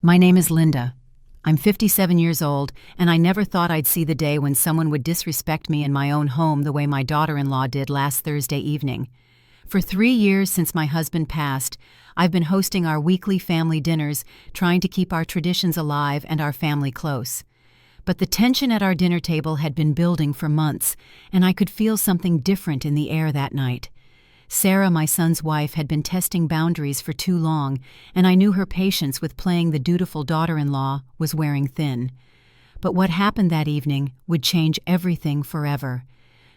My name is Linda. I'm 57 years old, and I never thought I'd see the day when someone would disrespect me in my own home the way my daughter-in-law did last Thursday evening. For 3 years since my husband passed, I've been hosting our weekly family dinners, trying to keep our traditions alive and our family close. But the tension at our dinner table had been building for months, and I could feel something different in the air that night. Sarah, my son's wife, had been testing boundaries for too long, and I knew her patience with playing the dutiful daughter-in-law was wearing thin. But what happened that evening would change everything forever.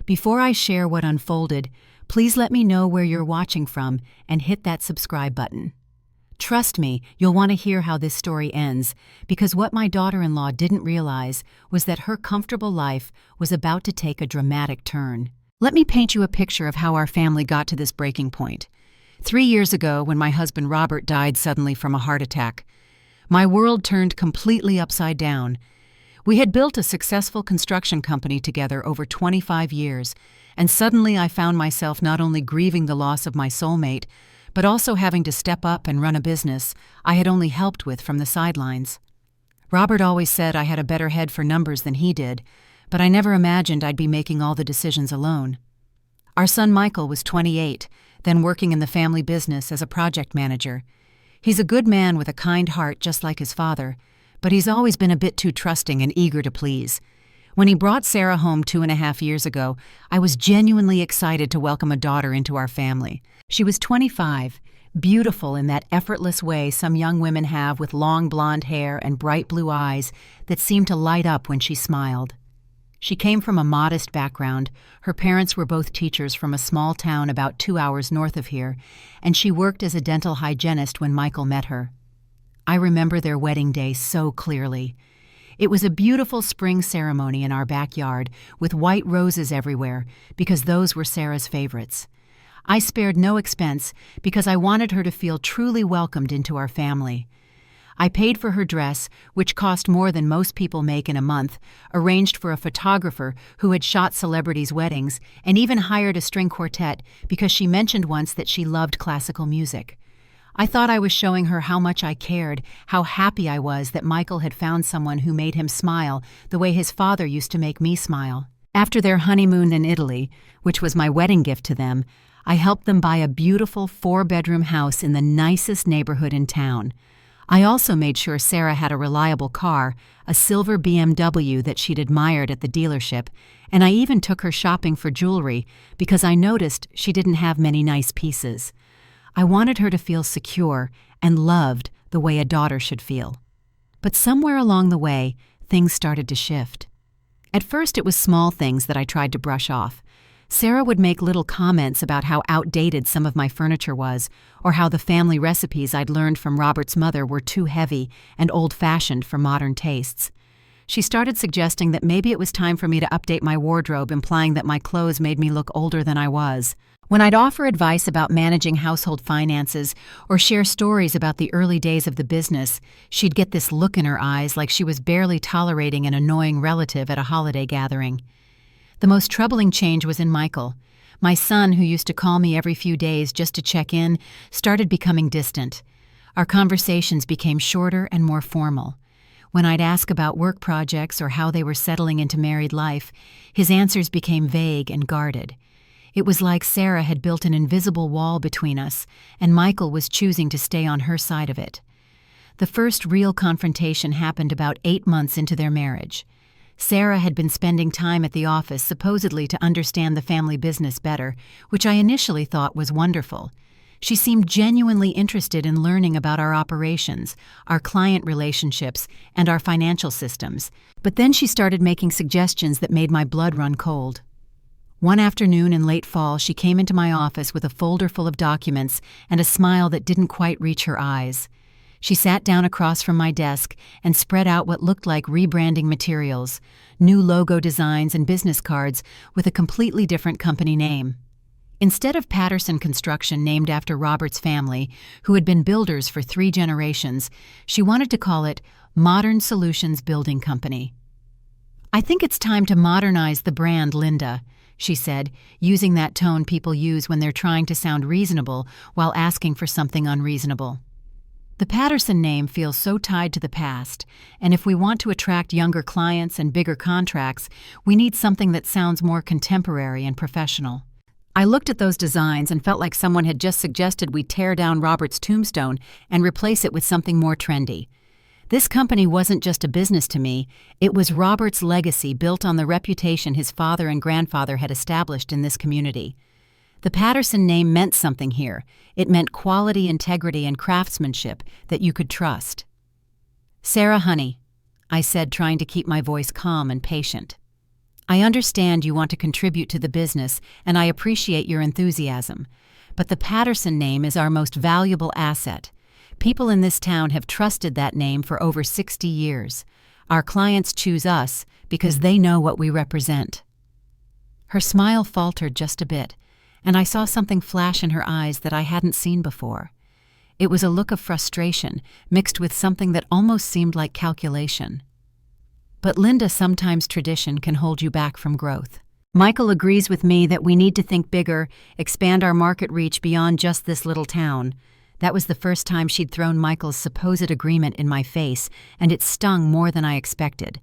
Before I share what unfolded, please let me know where you're watching from and hit that subscribe button. Trust me, you'll want to hear how this story ends, because what my daughter-in-law didn't realize was that her comfortable life was about to take a dramatic turn. Let me paint you a picture of how our family got to this breaking point. 3 years ago, when my husband Robert died suddenly from a heart attack, my world turned completely upside down. We had built a successful construction company together over 25 years, and suddenly I found myself not only grieving the loss of my soulmate, but also having to step up and run a business I had only helped with from the sidelines. Robert always said I had a better head for numbers than he did, but I never imagined I'd be making all the decisions alone. Our son Michael was 28, then working in the family business as a project manager. He's a good man with a kind heart just like his father, but he's always been a bit too trusting and eager to please. When he brought Sarah home 2.5 years ago, I was genuinely excited to welcome a daughter into our family. She was 25, beautiful in that effortless way some young women have with long blonde hair and bright blue eyes that seemed to light up when she smiled. She came from a modest background. Her parents were both teachers from a small town about 2 hours north of here, and she worked as a dental hygienist when Michael met her. I remember their wedding day so clearly. It was a beautiful spring ceremony in our backyard with white roses everywhere because those were Sarah's favorites. I spared no expense because I wanted her to feel truly welcomed into our family. I paid for her dress, which cost more than most people make in a month, arranged for a photographer who had shot celebrities' weddings, and even hired a string quartet because she mentioned once that she loved classical music. I thought I was showing her how much I cared, how happy I was that Michael had found someone who made him smile the way his father used to make me smile. After their honeymoon in Italy, which was my wedding gift to them, I helped them buy a beautiful 4-bedroom house in the nicest neighborhood in town. I also made sure Sarah had a reliable car, a silver BMW that she'd admired at the dealership, and I even took her shopping for jewelry because I noticed she didn't have many nice pieces. I wanted her to feel secure and loved the way a daughter should feel. But somewhere along the way, things started to shift. At first, it was small things that I tried to brush off. Sarah would make little comments about how outdated some of my furniture was, or how the family recipes I'd learned from Robert's mother were too heavy and old-fashioned for modern tastes. She started suggesting that maybe it was time for me to update my wardrobe, implying that my clothes made me look older than I was. When I'd offer advice about managing household finances or share stories about the early days of the business, she'd get this look in her eyes like she was barely tolerating an annoying relative at a holiday gathering. The most troubling change was in Michael. My son, who used to call me every few days just to check in, started becoming distant. Our conversations became shorter and more formal. When I'd ask about work projects or how they were settling into married life, his answers became vague and guarded. It was like Sarah had built an invisible wall between us, and Michael was choosing to stay on her side of it. The first real confrontation happened about 8 months into their marriage. Sarah had been spending time at the office supposedly to understand the family business better, which I initially thought was wonderful. She seemed genuinely interested in learning about our operations, our client relationships, and our financial systems. But then she started making suggestions that made my blood run cold. One afternoon in late fall, she came into my office with a folder full of documents and a smile that didn't quite reach her eyes. She sat down across from my desk and spread out what looked like rebranding materials, new logo designs and business cards with a completely different company name. Instead of Patterson Construction, named after Robert's family, who had been builders for 3 generations, she wanted to call it Modern Solutions Building Company. "I think it's time to modernize the brand, Linda," she said, using that tone people use when they're trying to sound reasonable while asking for something unreasonable. The Patterson name feels so tied to the past, and if we want to attract younger clients and bigger contracts, we need something that sounds more contemporary and professional. I looked at those designs and felt like someone had just suggested we tear down Robert's tombstone and replace it with something more trendy. This company wasn't just a business to me, it was Robert's legacy built on the reputation his father and grandfather had established in this community. The Patterson name meant something here. It meant quality, integrity, and craftsmanship that you could trust. "Sarah, honey," I said, trying to keep my voice calm and patient. "I understand you want to contribute to the business, and I appreciate your enthusiasm. But the Patterson name is our most valuable asset. People in this town have trusted that name for over 60 years. Our clients choose us because they know what we represent." Her smile faltered just a bit, and I saw something flash in her eyes that I hadn't seen before. It was a look of frustration, mixed with something that almost seemed like calculation. "But Linda, sometimes tradition can hold you back from growth. Michael agrees with me that we need to think bigger, expand our market reach beyond just this little town." That was the first time she'd thrown Michael's supposed agreement in my face, and it stung more than I expected.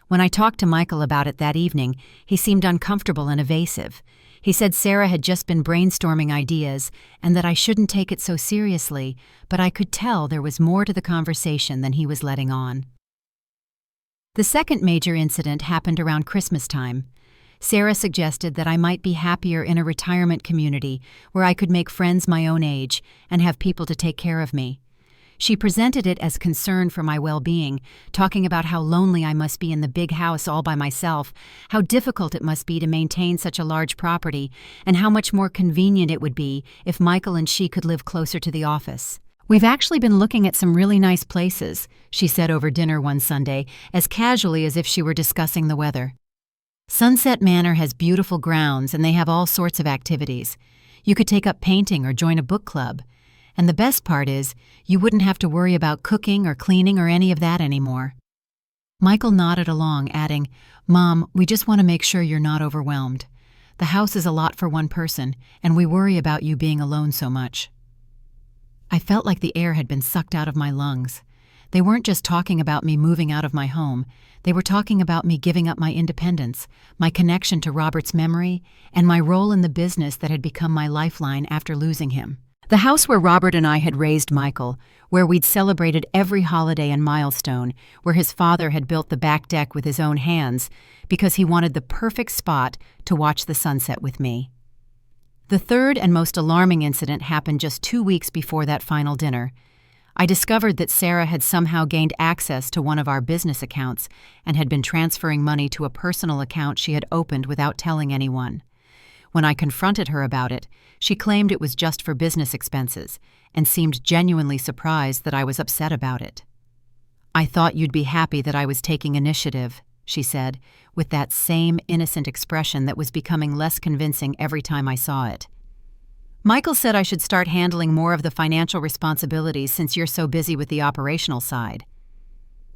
When I talked to Michael about it that evening, he seemed uncomfortable and evasive. He said Sarah had just been brainstorming ideas and that I shouldn't take it so seriously, but I could tell there was more to the conversation than he was letting on. The second major incident happened around Christmas time. Sarah suggested that I might be happier in a retirement community where I could make friends my own age and have people to take care of me. She presented it as concern for my well-being, talking about how lonely I must be in the big house all by myself, how difficult it must be to maintain such a large property, and how much more convenient it would be if Michael and she could live closer to the office. "We've actually been looking at some really nice places," she said over dinner one Sunday, as casually as if she were discussing the weather. "Sunset Manor has beautiful grounds and they have all sorts of activities. You could take up painting or join a book club. And the best part is, you wouldn't have to worry about cooking or cleaning or any of that anymore." Michael nodded along, adding, "Mom, we just want to make sure you're not overwhelmed. The house is a lot for one person, and we worry about you being alone so much." I felt like the air had been sucked out of my lungs. They weren't just talking about me moving out of my home. They were talking about me giving up my independence, my connection to Robert's memory, and my role in the business that had become my lifeline after losing him. The house where Robert and I had raised Michael, where we'd celebrated every holiday and milestone, where his father had built the back deck with his own hands because he wanted the perfect spot to watch the sunset with me. The third and most alarming incident happened just 2 weeks before that final dinner. I discovered that Sarah had somehow gained access to one of our business accounts and had been transferring money to a personal account she had opened without telling anyone. When I confronted her about it, she claimed it was just for business expenses and seemed genuinely surprised that I was upset about it. "I thought you'd be happy that I was taking initiative," she said, with that same innocent expression that was becoming less convincing every time I saw it. "Michael said I should start handling more of the financial responsibilities since you're so busy with the operational side."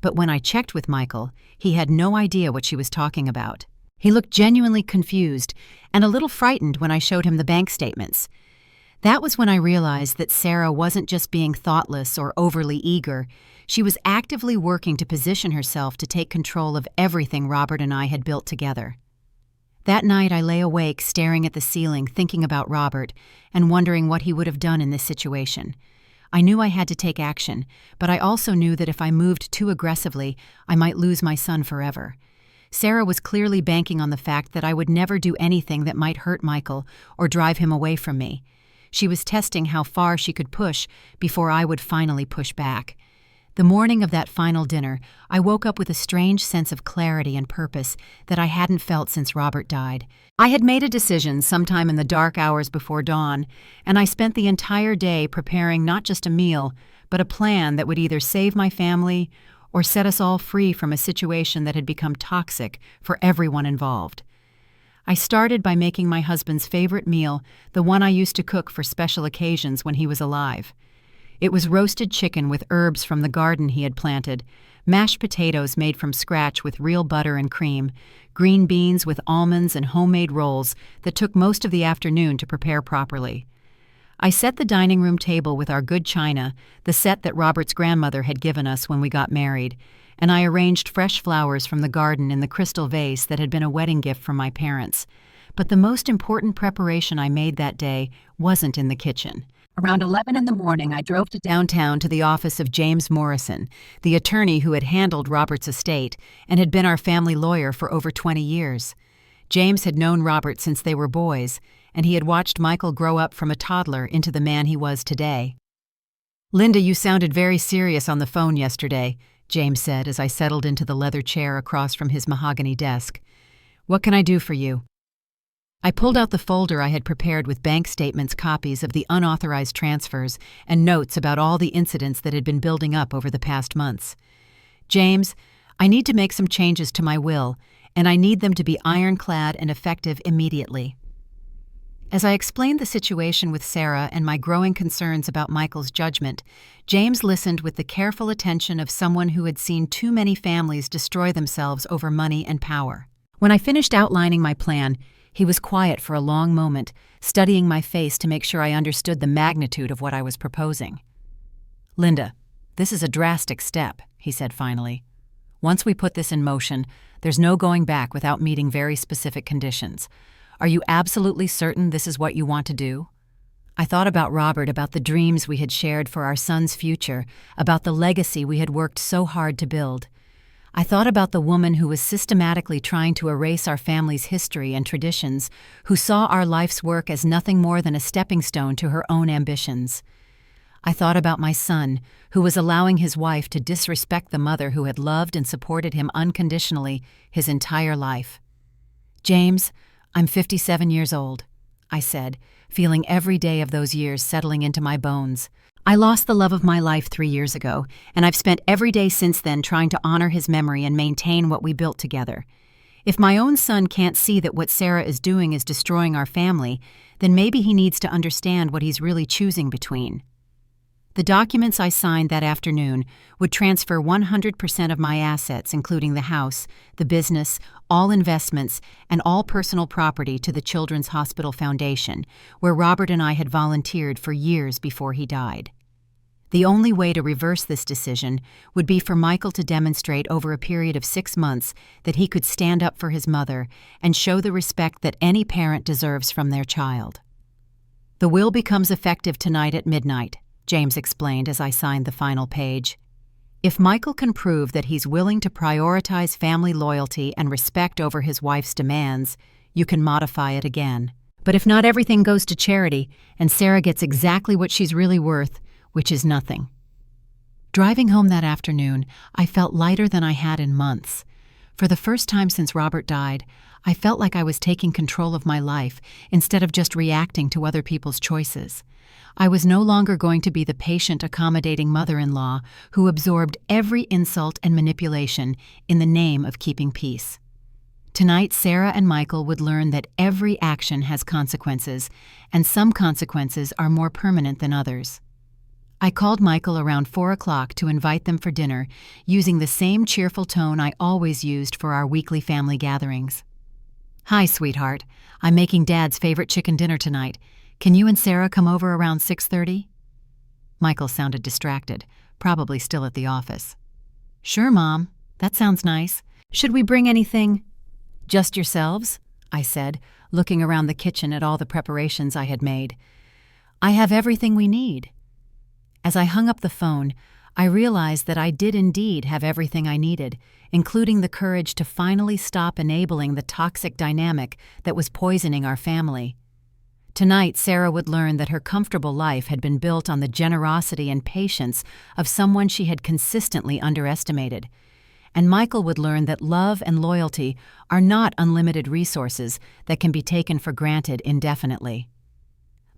But when I checked with Michael, he had no idea what she was talking about. He looked genuinely confused and a little frightened when I showed him the bank statements. That was when I realized that Sarah wasn't just being thoughtless or overly eager. She was actively working to position herself to take control of everything Robert and I had built together. That night I lay awake staring at the ceiling thinking about Robert and wondering what he would have done in this situation. I knew I had to take action, but I also knew that if I moved too aggressively, I might lose my son forever. Sarah was clearly banking on the fact that I would never do anything that might hurt Michael or drive him away from me. She was testing how far she could push before I would finally push back. The morning of that final dinner, I woke up with a strange sense of clarity and purpose that I hadn't felt since Robert died. I had made a decision sometime in the dark hours before dawn, and I spent the entire day preparing not just a meal, but a plan that would either save my family or set us all free from a situation that had become toxic for everyone involved. I started by making my husband's favorite meal, the one I used to cook for special occasions when he was alive. It was roasted chicken with herbs from the garden he had planted, mashed potatoes made from scratch with real butter and cream, green beans with almonds and homemade rolls that took most of the afternoon to prepare properly. I set the dining room table with our good china, the set that Robert's grandmother had given us when we got married, and I arranged fresh flowers from the garden in the crystal vase that had been a wedding gift from my parents. But the most important preparation I made that day wasn't in the kitchen. Around 11 in the morning, I drove to downtown to the office of James Morrison, the attorney who had handled Robert's estate and had been our family lawyer for over 20 years. James had known Robert since they were boys, and he had watched Michael grow up from a toddler into the man he was today. "Linda, you sounded very serious on the phone yesterday," James said as I settled into the leather chair across from his mahogany desk. "What can I do for you?" I pulled out the folder I had prepared with bank statements, copies of the unauthorized transfers, and notes about all the incidents that had been building up over the past months. "James, I need to make some changes to my will, and I need them to be ironclad and effective immediately." As I explained the situation with Sarah and my growing concerns about Michael's judgment, James listened with the careful attention of someone who had seen too many families destroy themselves over money and power. When I finished outlining my plan, he was quiet for a long moment, studying my face to make sure I understood the magnitude of what I was proposing. "Linda, this is a drastic step," he said finally. "Once we put this in motion, there's no going back without meeting very specific conditions. Are you absolutely certain this is what you want to do?" I thought about Robert, about the dreams we had shared for our son's future, about the legacy we had worked so hard to build. I thought about the woman who was systematically trying to erase our family's history and traditions, who saw our life's work as nothing more than a stepping stone to her own ambitions. I thought about my son, who was allowing his wife to disrespect the mother who had loved and supported him unconditionally his entire life. "James, I'm 57 years old," I said, feeling every day of those years settling into my bones. "I lost the love of my life 3 years ago, and I've spent every day since then trying to honor his memory and maintain what we built together. If my own son can't see that what Sarah is doing is destroying our family, then maybe he needs to understand what he's really choosing between." The documents I signed that afternoon would transfer 100% of my assets, including the house, the business, all investments, and all personal property to the Children's Hospital Foundation, where Robert and I had volunteered for years before he died. The only way to reverse this decision would be for Michael to demonstrate over a period of 6 months that he could stand up for his mother and show the respect that any parent deserves from their child. "The will becomes effective tonight at midnight," James explained as I signed the final page. "If Michael can prove that he's willing to prioritize family loyalty and respect over his wife's demands, you can modify it again. But if not, everything goes to charity, and Sarah gets exactly what she's really worth, which is nothing." Driving home that afternoon, I felt lighter than I had in months. For the first time since Robert died, I felt like I was taking control of my life instead of just reacting to other people's choices. I was no longer going to be the patient, accommodating mother-in-law who absorbed every insult and manipulation in the name of keeping peace. Tonight, Sarah and Michael would learn that every action has consequences, and some consequences are more permanent than others. I called Michael around 4 o'clock to invite them for dinner, using the same cheerful tone I always used for our weekly family gatherings. "Hi, sweetheart. I'm making Dad's favorite chicken dinner tonight. Can you and Sarah come over around 6:30? Michael sounded distracted, probably still at the office. "Sure, Mom. That sounds nice. Should we bring anything?" "Just yourselves?" I said, looking around the kitchen at all the preparations I had made. "I have everything we need." As I hung up the phone, I realized that I did indeed have everything I needed, including the courage to finally stop enabling the toxic dynamic that was poisoning our family. Tonight, Sarah would learn that her comfortable life had been built on the generosity and patience of someone she had consistently underestimated. And Michael would learn that love and loyalty are not unlimited resources that can be taken for granted indefinitely.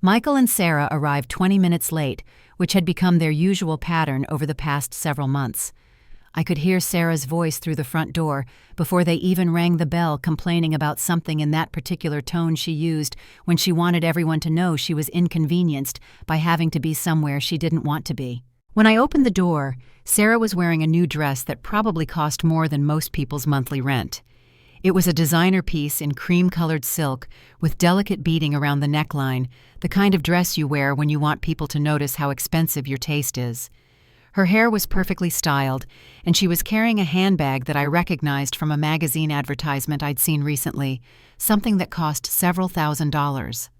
Michael and Sarah arrived 20 minutes late, which had become their usual pattern over the past several months. I could hear Sarah's voice through the front door before they even rang the bell, complaining about something in that particular tone she used when she wanted everyone to know she was inconvenienced by having to be somewhere she didn't want to be. When I opened the door, Sarah was wearing a new dress that probably cost more than most people's monthly rent. It was a designer piece in cream-colored silk with delicate beading around the neckline, the kind of dress you wear when you want people to notice how expensive your taste is. Her hair was perfectly styled, and she was carrying a handbag that I recognized from a magazine advertisement I'd seen recently, something that cost several $1,000s.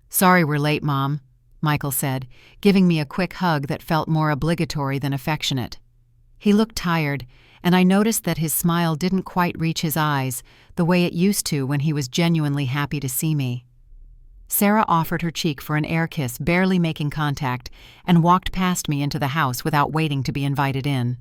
"Sorry we're late, Mom," Michael said, giving me a quick hug that felt more obligatory than affectionate. He looked tired, and I noticed that his smile didn't quite reach his eyes, the way it used to when he was genuinely happy to see me. Sarah offered her cheek for an air kiss, barely making contact, and walked past me into the house without waiting to be invited in.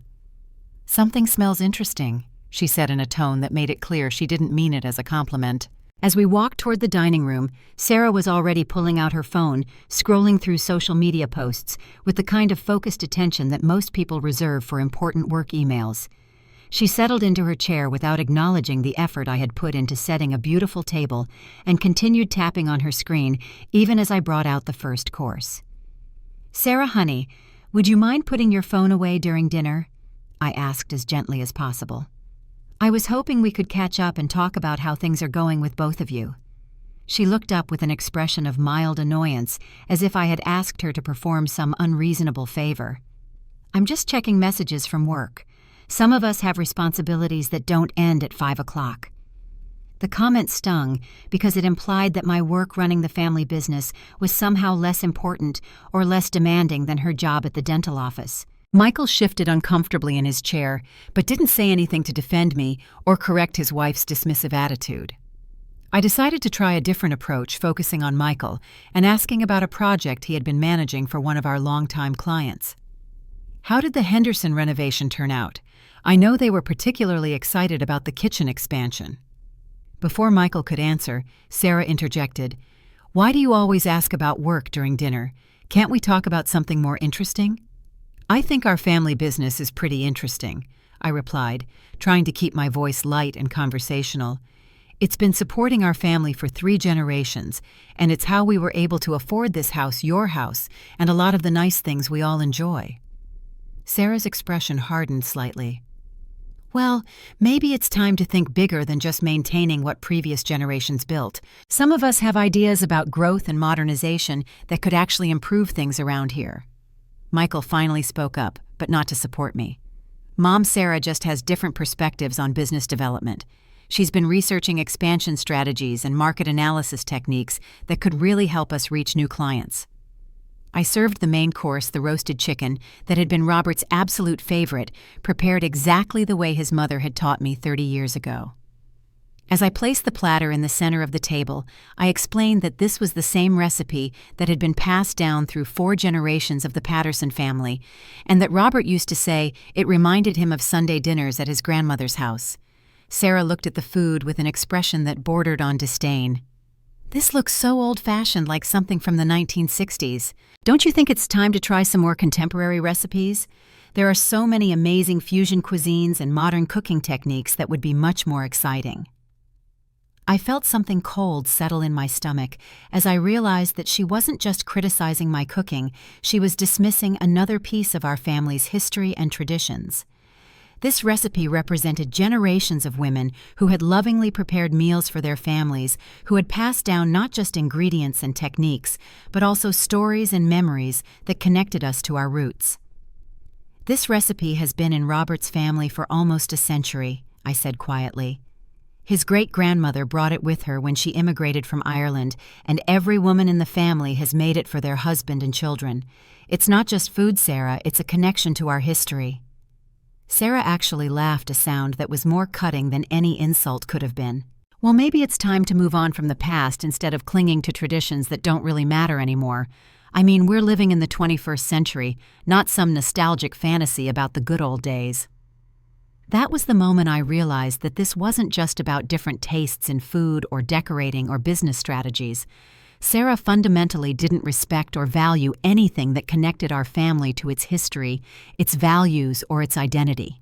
"Something smells interesting," she said in a tone that made it clear she didn't mean it as a compliment. As we walked toward the dining room, Sarah was already pulling out her phone, scrolling through social media posts with the kind of focused attention that most people reserve for important work emails. She settled into her chair without acknowledging the effort I had put into setting a beautiful table and continued tapping on her screen even as I brought out the first course. "Sarah, honey, would you mind putting your phone away during dinner?" I asked as gently as possible. "I was hoping we could catch up and talk about how things are going with both of you." She looked up with an expression of mild annoyance, as if I had asked her to perform some unreasonable favor. "I'm just checking messages from work. Some of us have responsibilities that don't end at 5 o'clock. The comment stung because it implied that my work running the family business was somehow less important or less demanding than her job at the dental office. Michael shifted uncomfortably in his chair, but didn't say anything to defend me or correct his wife's dismissive attitude. I decided to try a different approach, focusing on Michael and asking about a project he had been managing for one of our longtime clients. "How did the Henderson renovation turn out? I know they were particularly excited about the kitchen expansion." Before Michael could answer, Sarah interjected, "Why do you always ask about work during dinner? Can't we talk about something more interesting?" "I think our family business is pretty interesting," I replied, trying to keep my voice light and conversational. "It's been supporting our family for 3 generations, and it's how we were able to afford this house, your house, and a lot of the nice things we all enjoy." Sarah's expression hardened slightly. "Well, maybe it's time to think bigger than just maintaining what previous generations built. Some of us have ideas about growth and modernization that could actually improve things around here." Michael finally spoke up, but not to support me. "Mom Sarah just has different perspectives on business development. She's been researching expansion strategies and market analysis techniques that could really help us reach new clients." I served the main course, the roasted chicken, that had been Robert's absolute favorite, prepared exactly the way his mother had taught me 30 years ago. As I placed the platter in the center of the table, I explained that this was the same recipe that had been passed down through 4 generations of the Patterson family, and that Robert used to say it reminded him of Sunday dinners at his grandmother's house. Sarah looked at the food with an expression that bordered on disdain. "This looks so old-fashioned, like something from the 1960s. Don't you think it's time to try some more contemporary recipes? There are so many amazing fusion cuisines and modern cooking techniques that would be much more exciting." I felt something cold settle in my stomach as I realized that she wasn't just criticizing my cooking, she was dismissing another piece of our family's history and traditions. This recipe represented generations of women who had lovingly prepared meals for their families, who had passed down not just ingredients and techniques, but also stories and memories that connected us to our roots. "This recipe has been in Robert's family for almost a century," I said quietly. "His great-grandmother brought it with her when she immigrated from Ireland, and every woman in the family has made it for their husband and children. It's not just food, Sarah, it's a connection to our history." Sarah actually laughed, a sound that was more cutting than any insult could have been. "Well, maybe it's time to move on from the past instead of clinging to traditions that don't really matter anymore. I mean, we're living in the 21st century, not some nostalgic fantasy about the good old days." That was the moment I realized that this wasn't just about different tastes in food or decorating or business strategies. Sarah fundamentally didn't respect or value anything that connected our family to its history, its values, or its identity.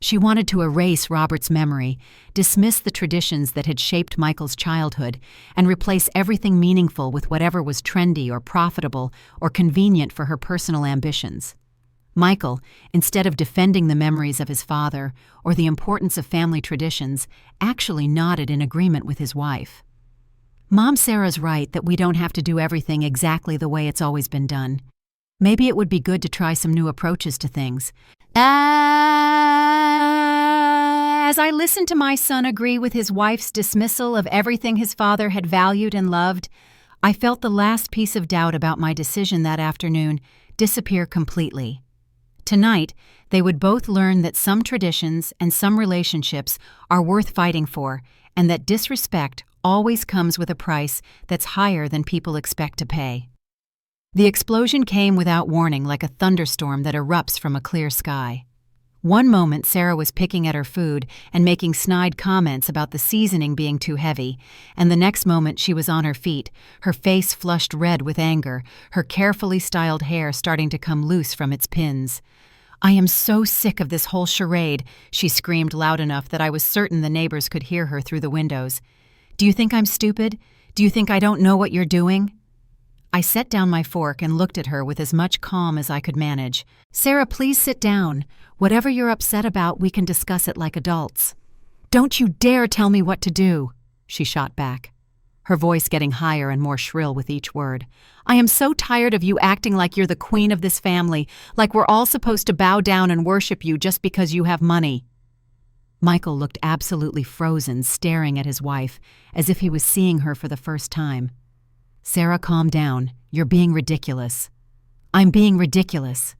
She wanted to erase Robert's memory, dismiss the traditions that had shaped Michael's childhood, and replace everything meaningful with whatever was trendy or profitable or convenient for her personal ambitions. Michael, instead of defending the memories of his father or the importance of family traditions, actually nodded in agreement with his wife. Mom Sarah's right that we don't have to do everything exactly the way it's always been done. Maybe it would be good to try some new approaches to things. As I listened to my son agree with his wife's dismissal of everything his father had valued and loved, I felt the last piece of doubt about my decision that afternoon disappear completely. Tonight, they would both learn that some traditions and some relationships are worth fighting for, and that disrespect always comes with a price that's higher than people expect to pay. The explosion came without warning, like a thunderstorm that erupts from a clear sky. One moment Sarah was picking at her food and making snide comments about the seasoning being too heavy, and the next moment she was on her feet, her face flushed red with anger, her carefully styled hair starting to come loose from its pins. "I am so sick of this whole charade," she screamed loud enough that I was certain the neighbors could hear her through the windows. "Do you think I'm stupid? Do you think I don't know what you're doing?" I set down my fork and looked at her with as much calm as I could manage. "Sarah, please sit down. Whatever you're upset about, we can discuss it like adults." "Don't you dare tell me what to do," she shot back, her voice getting higher and more shrill with each word. "I am so tired of you acting like you're the queen of this family, like we're all supposed to bow down and worship you just because you have money." Michael looked absolutely frozen, staring at his wife, as if he was seeing her for the first time. "Sarah, calm down. You're being ridiculous." "I'm being ridiculous."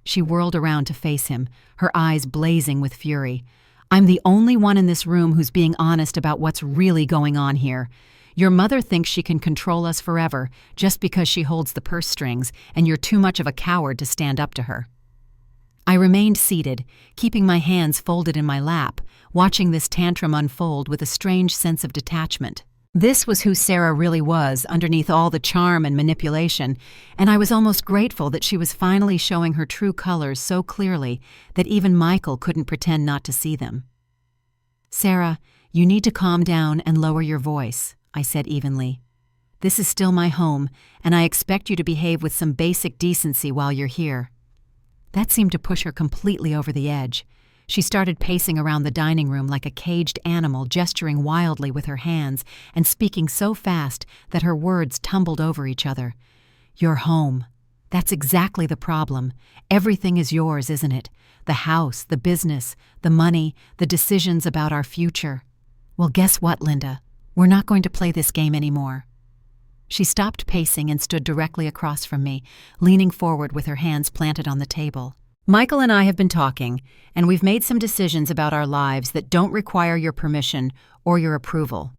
She whirled around to face him, her eyes blazing with fury. "I'm the only one in this room who's being honest about what's really going on here. Your mother thinks she can control us forever just because she holds the purse strings, and you're too much of a coward to stand up to her." I remained seated, keeping my hands folded in my lap, watching this tantrum unfold with a strange sense of detachment. This was who Sarah really was, underneath all the charm and manipulation, and I was almost grateful that she was finally showing her true colors so clearly that even Michael couldn't pretend not to see them. "Sarah, you need to calm down and lower your voice," I said evenly. "This is still my home, and I expect you to behave with some basic decency while you're here." That seemed to push her completely over the edge. She started pacing around the dining room like a caged animal, gesturing wildly with her hands and speaking so fast that her words tumbled over each other. "Your home. That's exactly the problem. Everything is yours, isn't it? The house, the business, the money, the decisions about our future. Well, guess what, Linda? We're not going to play this game anymore." She stopped pacing and stood directly across from me, leaning forward with her hands planted on the table. "Michael and I have been talking, and we've made some decisions about our lives that don't require your permission or your approval."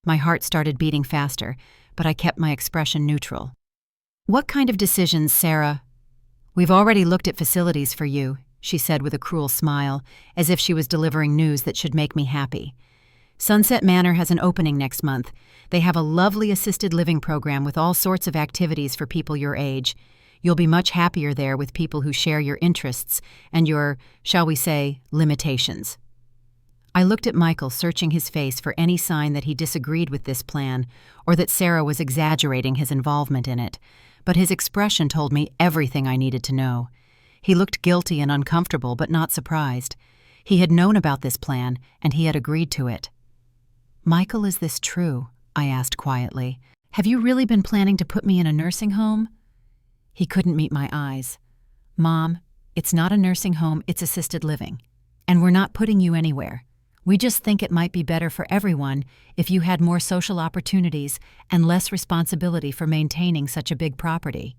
My heart started beating faster, but I kept my expression neutral. "What kind of decisions, Sarah?" "We've already looked at facilities for you," she said with a cruel smile, as if she was delivering news that should make me happy. "Sunset Manor has an opening next month. They have a lovely assisted living program with all sorts of activities for people your age. You'll be much happier there with people who share your interests and your, shall we say, limitations." I looked at Michael, searching his face for any sign that he disagreed with this plan or that Sarah was exaggerating his involvement in it, but his expression told me everything I needed to know. He looked guilty and uncomfortable, but not surprised. He had known about this plan, and he had agreed to it. "Michael, is this true?" I asked quietly. "Have you really been planning to put me in a nursing home?" He couldn't meet my eyes. "Mom, it's not a nursing home, it's assisted living. And we're not putting you anywhere. We just think it might be better for everyone if you had more social opportunities and less responsibility for maintaining such a big property."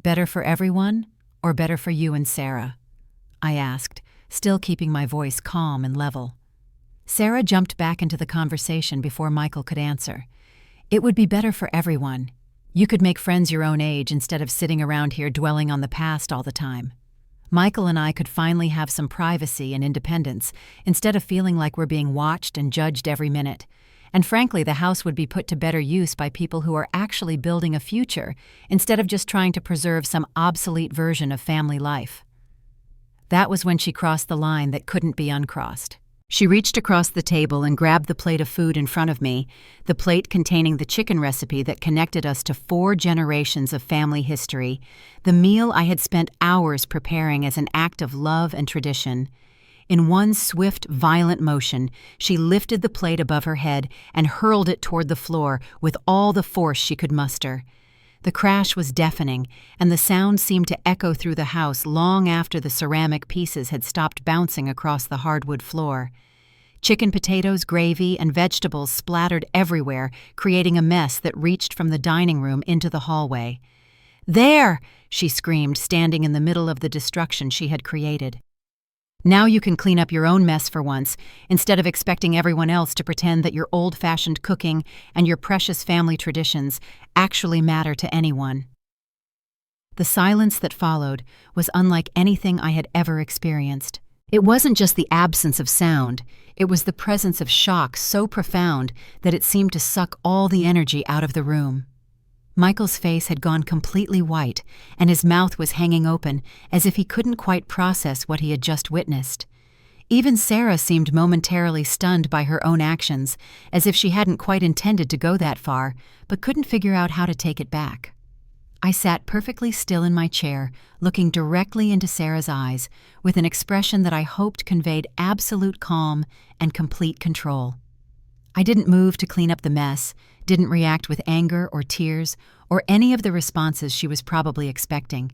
"Better for everyone, or better for you and Sarah?" I asked, still keeping my voice calm and level. Sarah jumped back into the conversation before Michael could answer. "It would be better for everyone. You could make friends your own age instead of sitting around here dwelling on the past all the time. Michael and I could finally have some privacy and independence instead of feeling like we're being watched and judged every minute. And frankly, the house would be put to better use by people who are actually building a future instead of just trying to preserve some obsolete version of family life." That was when she crossed the line that couldn't be uncrossed. She reached across the table and grabbed the plate of food in front of me, the plate containing the chicken recipe that connected us to 4 generations of family history, the meal I had spent hours preparing as an act of love and tradition. In one swift, violent motion, she lifted the plate above her head and hurled it toward the floor with all the force she could muster. The crash was deafening, and the sound seemed to echo through the house long after the ceramic pieces had stopped bouncing across the hardwood floor. Chicken potatoes, gravy, and vegetables splattered everywhere, creating a mess that reached from the dining room into the hallway. "There!" she screamed, standing in the middle of the destruction she had created. "Now you can clean up your own mess for once, instead of expecting everyone else to pretend that your old-fashioned cooking and your precious family traditions actually matter to anyone." The silence that followed was unlike anything I had ever experienced. It wasn't just the absence of sound, it was the presence of shock so profound that it seemed to suck all the energy out of the room. Michael's face had gone completely white, and his mouth was hanging open, as if he couldn't quite process what he had just witnessed. Even Sarah seemed momentarily stunned by her own actions, as if she hadn't quite intended to go that far, but couldn't figure out how to take it back. I sat perfectly still in my chair, looking directly into Sarah's eyes, with an expression that I hoped conveyed absolute calm and complete control. I didn't move to clean up the mess, didn't react with anger or tears, or any of the responses she was probably expecting.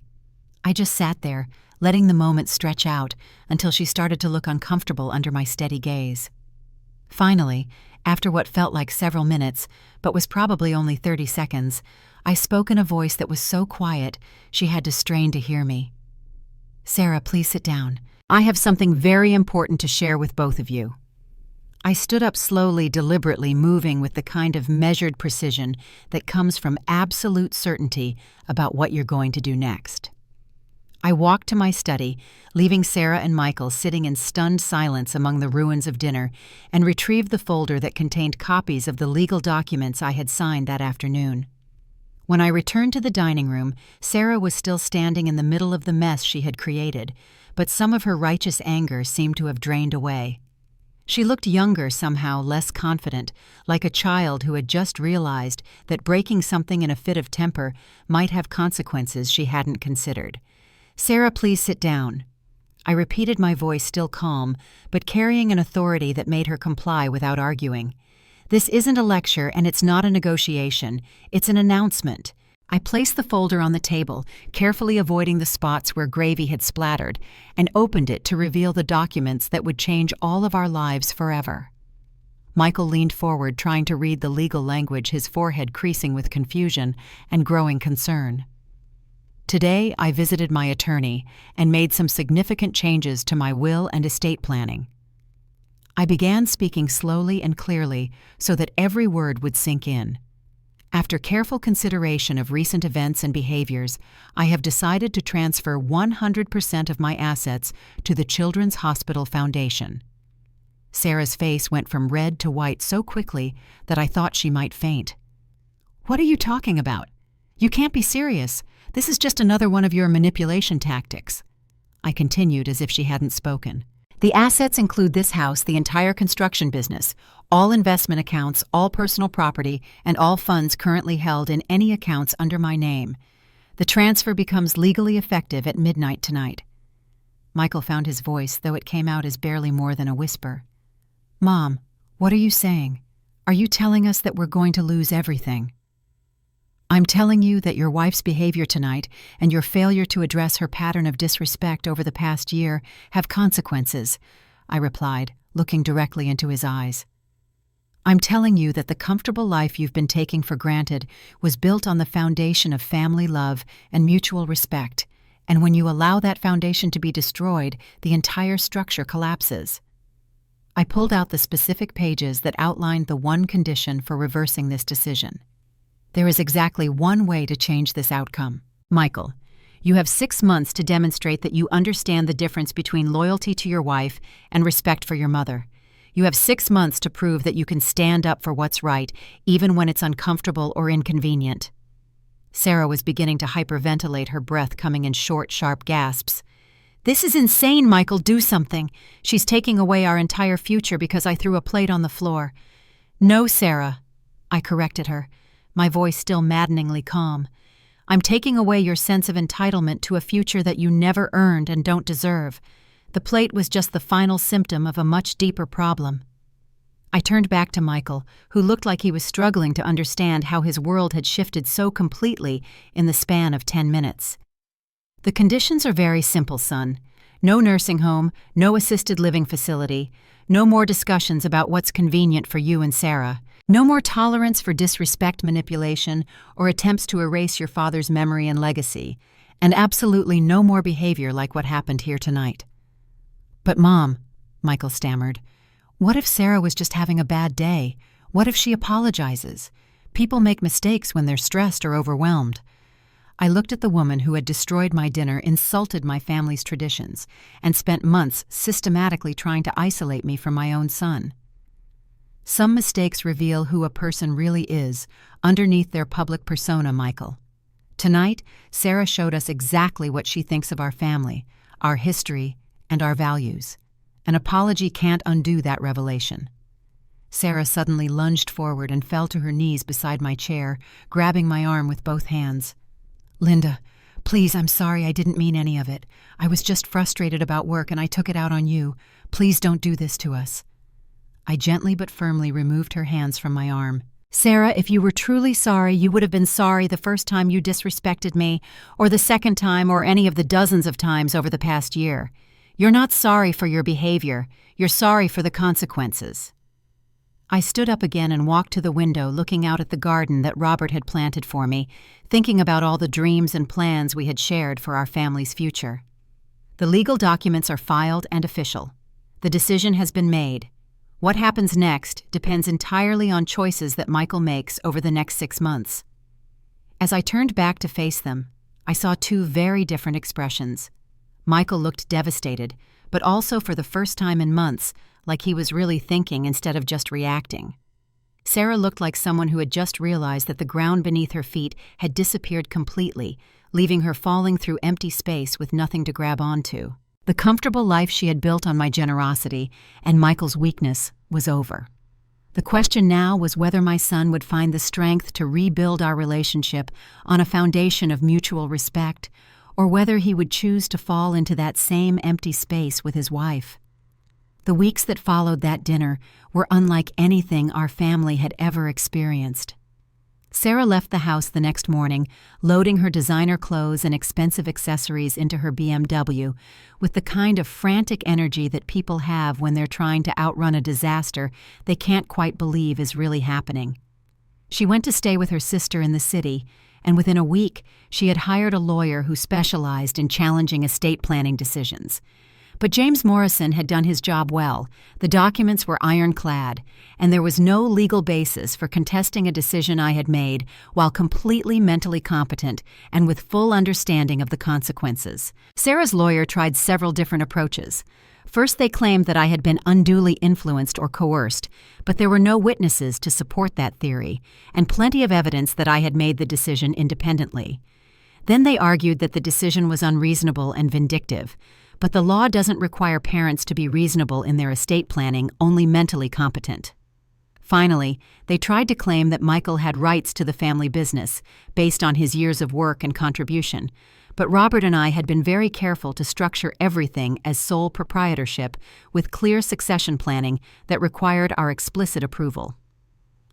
I just sat there, letting the moment stretch out until she started to look uncomfortable under my steady gaze. Finally, after what felt like several minutes, but was probably only 30 seconds, I spoke in a voice that was so quiet she had to strain to hear me. "Sarah, please sit down. I have something very important to share with both of you." I stood up slowly, deliberately, moving with the kind of measured precision that comes from absolute certainty about what you're going to do next. I walked to my study, leaving Sarah and Michael sitting in stunned silence among the ruins of dinner, and retrieved the folder that contained copies of the legal documents I had signed that afternoon. When I returned to the dining room, Sarah was still standing in the middle of the mess she had created, but some of her righteous anger seemed to have drained away. She looked younger somehow, less confident, like a child who had just realized that breaking something in a fit of temper might have consequences she hadn't considered. "Sarah, please sit down." I repeated, my voice still calm, but carrying an authority that made her comply without arguing. "This isn't a lecture and it's not a negotiation, it's an announcement." I placed the folder on the table, carefully avoiding the spots where gravy had splattered, and opened it to reveal the documents that would change all of our lives forever. Michael leaned forward, trying to read the legal language, his forehead creasing with confusion and growing concern. "Today, I visited my attorney and made some significant changes to my will and estate planning." I began speaking slowly and clearly so that every word would sink in. "After careful consideration of recent events and behaviors, I have decided to transfer 100% of my assets to the Children's Hospital Foundation." Sarah's face went from red to white so quickly that I thought she might faint. "What are you talking about? You can't be serious. This is just another one of your manipulation tactics." I continued as if she hadn't spoken. "The assets include this house, the entire construction business, all investment accounts, all personal property, and all funds currently held in any accounts under my name. The transfer becomes legally effective at midnight tonight." Michael found his voice, though it came out as barely more than a whisper. "Mom, what are you saying? Are you telling us that we're going to lose everything?" "I'm telling you that your wife's behavior tonight and your failure to address her pattern of disrespect over the past year have consequences," I replied, looking directly into his eyes. "I'm telling you that the comfortable life you've been taking for granted was built on the foundation of family love and mutual respect, and when you allow that foundation to be destroyed, the entire structure collapses." I pulled out the specific pages that outlined the one condition for reversing this decision. "There is exactly one way to change this outcome. Michael, you have 6 months to demonstrate that you understand the difference between loyalty to your wife and respect for your mother. You have 6 months to prove that you can stand up for what's right, even when it's uncomfortable or inconvenient." Sarah was beginning to hyperventilate, her breath coming in short, sharp gasps. "This is insane, Michael, do something. She's taking away our entire future because I threw a plate on the floor." "No, Sarah," I corrected her, my voice still maddeningly calm. "I'm taking away your sense of entitlement to a future that you never earned and don't deserve. The plate was just the final symptom of a much deeper problem." I turned back to Michael, who looked like he was struggling to understand how his world had shifted so completely in the span of 10 minutes. "The conditions are very simple, son. No nursing home, no assisted living facility, no more discussions about what's convenient for you and Sarah, no more tolerance for disrespect, manipulation, or attempts to erase your father's memory and legacy, and absolutely no more behavior like what happened here tonight." "But Mom," Michael stammered, "what if Sarah was just having a bad day? What if she apologizes? People make mistakes when they're stressed or overwhelmed." I looked at the woman who had destroyed my dinner, insulted my family's traditions, and spent months systematically trying to isolate me from my own son. Some mistakes reveal who a person really is underneath their public persona, Michael. Tonight, Sarah showed us exactly what she thinks of our family, our history, and our values. An apology can't undo that revelation. Sarah suddenly lunged forward and fell to her knees beside my chair, grabbing my arm with both hands. "Linda, please, I'm sorry, I didn't mean any of it. I was just frustrated about work and I took it out on you. Please don't do this to us." I gently but firmly removed her hands from my arm. "Sarah, if you were truly sorry, you would have been sorry the first time you disrespected me, or the second time, or any of the dozens of times over the past year. You're not sorry for your behavior. You're sorry for the consequences." I stood up again and walked to the window, looking out at the garden that Robert had planted for me, thinking about all the dreams and plans we had shared for our family's future. "The legal documents are filed and official. The decision has been made. What happens next depends entirely on choices that Michael makes over the next 6 months." As I turned back to face them, I saw two very different expressions. Michael looked devastated, but also for the first time in months, like he was really thinking instead of just reacting. Sarah looked like someone who had just realized that the ground beneath her feet had disappeared completely, leaving her falling through empty space with nothing to grab onto. The comfortable life she had built on my generosity and Michael's weakness was over. The question now was whether my son would find the strength to rebuild our relationship on a foundation of mutual respect, or whether he would choose to fall into that same empty space with his wife. The weeks that followed that dinner were unlike anything our family had ever experienced. Sarah left the house the next morning, loading her designer clothes and expensive accessories into her BMW with the kind of frantic energy that people have when they're trying to outrun a disaster they can't quite believe is really happening. She went to stay with her sister in the city, and within a week she had hired a lawyer who specialized in challenging estate planning decisions. But James Morrison had done his job well. The documents were ironclad, and there was no legal basis for contesting a decision I had made while completely mentally competent and with full understanding of the consequences. Sarah's lawyer tried several different approaches. First, they claimed that I had been unduly influenced or coerced, but there were no witnesses to support that theory, and plenty of evidence that I had made the decision independently. Then they argued that the decision was unreasonable and vindictive, but the law doesn't require parents to be reasonable in their estate planning, only mentally competent. Finally, they tried to claim that Michael had rights to the family business, based on his years of work and contribution, but Robert and I had been very careful to structure everything as sole proprietorship with clear succession planning that required our explicit approval.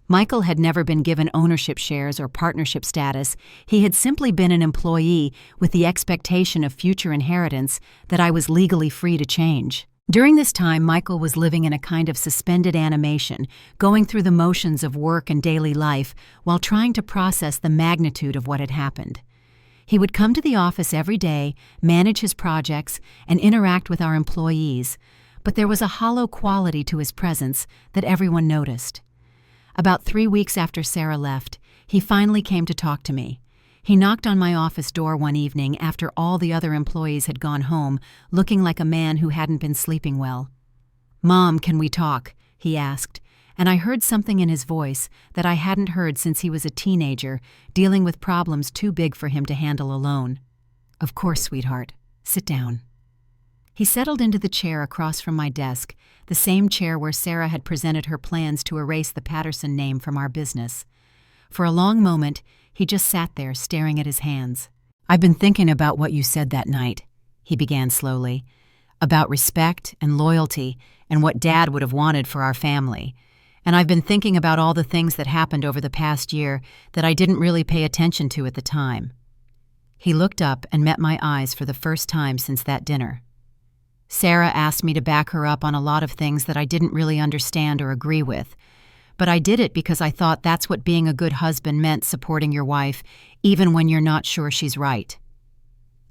Michael had never been given ownership shares or partnership status. He had simply been an employee with the expectation of future inheritance that I was legally free to change. During this time, Michael was living in a kind of suspended animation, going through the motions of work and daily life while trying to process the magnitude of what had happened. He would come to the office every day, manage his projects, and interact with our employees, but there was a hollow quality to his presence that everyone noticed. About 3 weeks after Sarah left, he finally came to talk to me. He knocked on my office door one evening after all the other employees had gone home, looking like a man who hadn't been sleeping well. "Mom, can we talk?" he asked, and I heard something in his voice that I hadn't heard since he was a teenager, dealing with problems too big for him to handle alone. "Of course, sweetheart. Sit down." He settled into the chair across from my desk, the same chair where Sarah had presented her plans to erase the Patterson name from our business. For a long moment, he just sat there staring at his hands. "I've been thinking about what you said that night," he began slowly, "about respect and loyalty and what Dad would have wanted for our family. And I've been thinking about all the things that happened over the past year that I didn't really pay attention to at the time." He looked up and met my eyes for the first time since that dinner. "Sarah asked me to back her up on a lot of things that I didn't really understand or agree with, but I did it because I thought that's what being a good husband meant, supporting your wife, even when you're not sure she's right."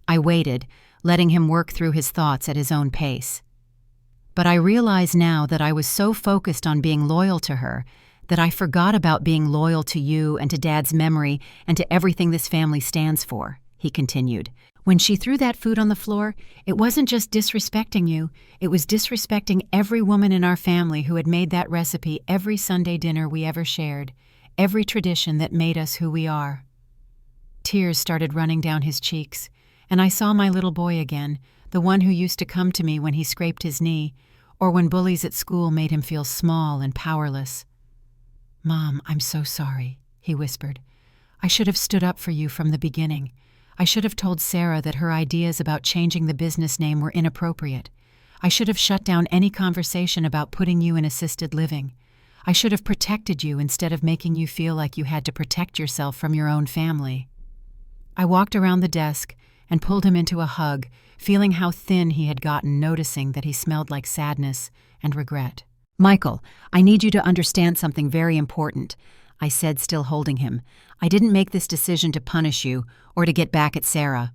I waited, letting him work through his thoughts at his own pace. But I realize now that I was so focused on being loyal to her that I forgot about being loyal to you and to Dad's memory and to everything this family stands for, he continued. "When she threw that food on the floor, it wasn't just disrespecting you, it was disrespecting every woman in our family who had made that recipe every Sunday dinner we ever shared, every tradition that made us who we are." Tears started running down his cheeks, and I saw my little boy again, the one who used to come to me when he scraped his knee, or when bullies at school made him feel small and powerless. "Mom, I'm so sorry," he whispered. "I should have stood up for you from the beginning. I should have told Sarah that her ideas about changing the business name were inappropriate. I should have shut down any conversation about putting you in assisted living. I should have protected you instead of making you feel like you had to protect yourself from your own family." I walked around the desk and pulled him into a hug, feeling how thin he had gotten, noticing that he smelled like sadness and regret. "Michael, I need you to understand something very important," I said, still holding him. "I didn't make this decision to punish you or to get back at Sarah.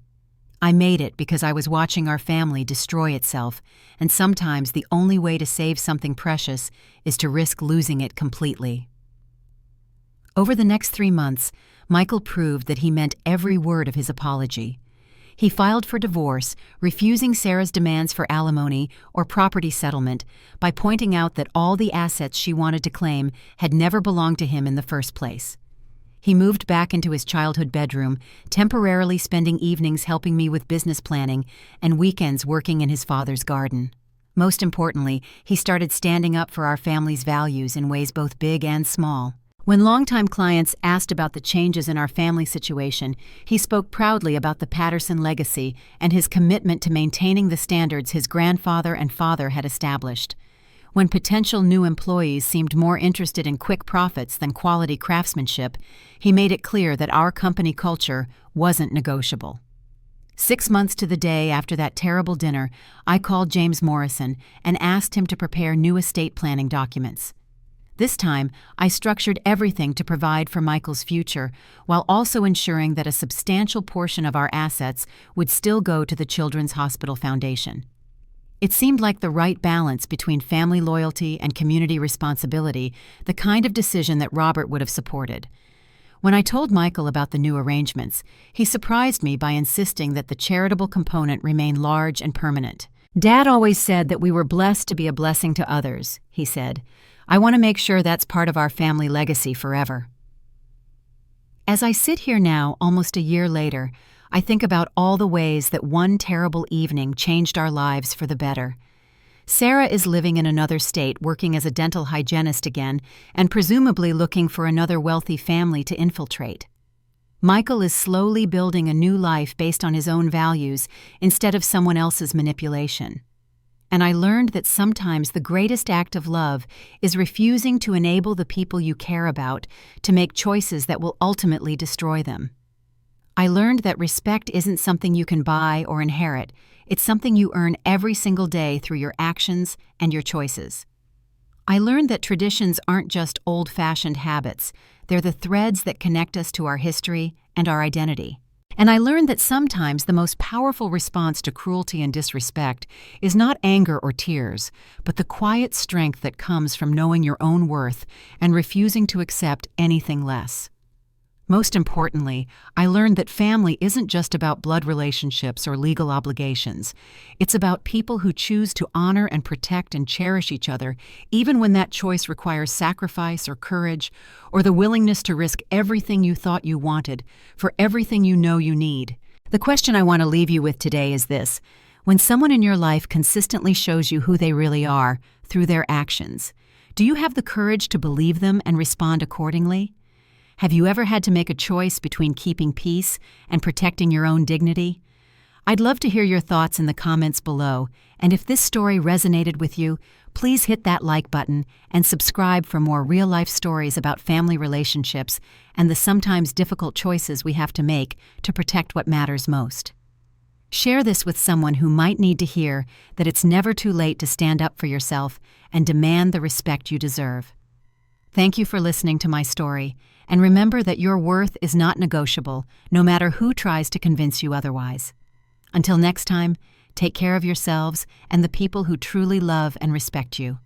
I made it because I was watching our family destroy itself, and sometimes the only way to save something precious is to risk losing it completely." Over the next 3 months, Michael proved that he meant every word of his apology. He filed for divorce, refusing Sarah's demands for alimony or property settlement by pointing out that all the assets she wanted to claim had never belonged to him in the first place. He moved back into his childhood bedroom, temporarily spending evenings helping me with business planning and weekends working in his father's garden. Most importantly, he started standing up for our family's values in ways both big and small. When longtime clients asked about the changes in our family situation, he spoke proudly about the Patterson legacy and his commitment to maintaining the standards his grandfather and father had established. When potential new employees seemed more interested in quick profits than quality craftsmanship, he made it clear that our company culture wasn't negotiable. 6 months to the day after that terrible dinner, I called James Morrison and asked him to prepare new estate planning documents. This time, I structured everything to provide for Michael's future, while also ensuring that a substantial portion of our assets would still go to the Children's Hospital Foundation. It seemed like the right balance between family loyalty and community responsibility, the kind of decision that Robert would have supported. When I told Michael about the new arrangements, he surprised me by insisting that the charitable component remain large and permanent. "Dad always said that we were blessed to be a blessing to others," he said. "I want to make sure that's part of our family legacy forever." As I sit here now, almost a year later, I think about all the ways that one terrible evening changed our lives for the better. Sarah is living in another state, working as a dental hygienist again, and presumably looking for another wealthy family to infiltrate. Michael is slowly building a new life based on his own values instead of someone else's manipulation. And I learned that sometimes the greatest act of love is refusing to enable the people you care about to make choices that will ultimately destroy them. I learned that respect isn't something you can buy or inherit. It's something you earn every single day through your actions and your choices. I learned that traditions aren't just old-fashioned habits. They're the threads that connect us to our history and our identity. And I learned that sometimes the most powerful response to cruelty and disrespect is not anger or tears, but the quiet strength that comes from knowing your own worth and refusing to accept anything less. Most importantly, I learned that family isn't just about blood relationships or legal obligations. It's about people who choose to honor and protect and cherish each other, even when that choice requires sacrifice or courage, or the willingness to risk everything you thought you wanted for everything you know you need. The question I want to leave you with today is this: When someone in your life consistently shows you who they really are through their actions, do you have the courage to believe them and respond accordingly? Have you ever had to make a choice between keeping peace and protecting your own dignity? I'd love to hear your thoughts in the comments below, and if this story resonated with you, please hit that like button and subscribe for more real-life stories about family relationships and the sometimes difficult choices we have to make to protect what matters most. Share this with someone who might need to hear that it's never too late to stand up for yourself and demand the respect you deserve. Thank you for listening to my story, and remember that your worth is not negotiable, no matter who tries to convince you otherwise. Until next time, take care of yourselves and the people who truly love and respect you.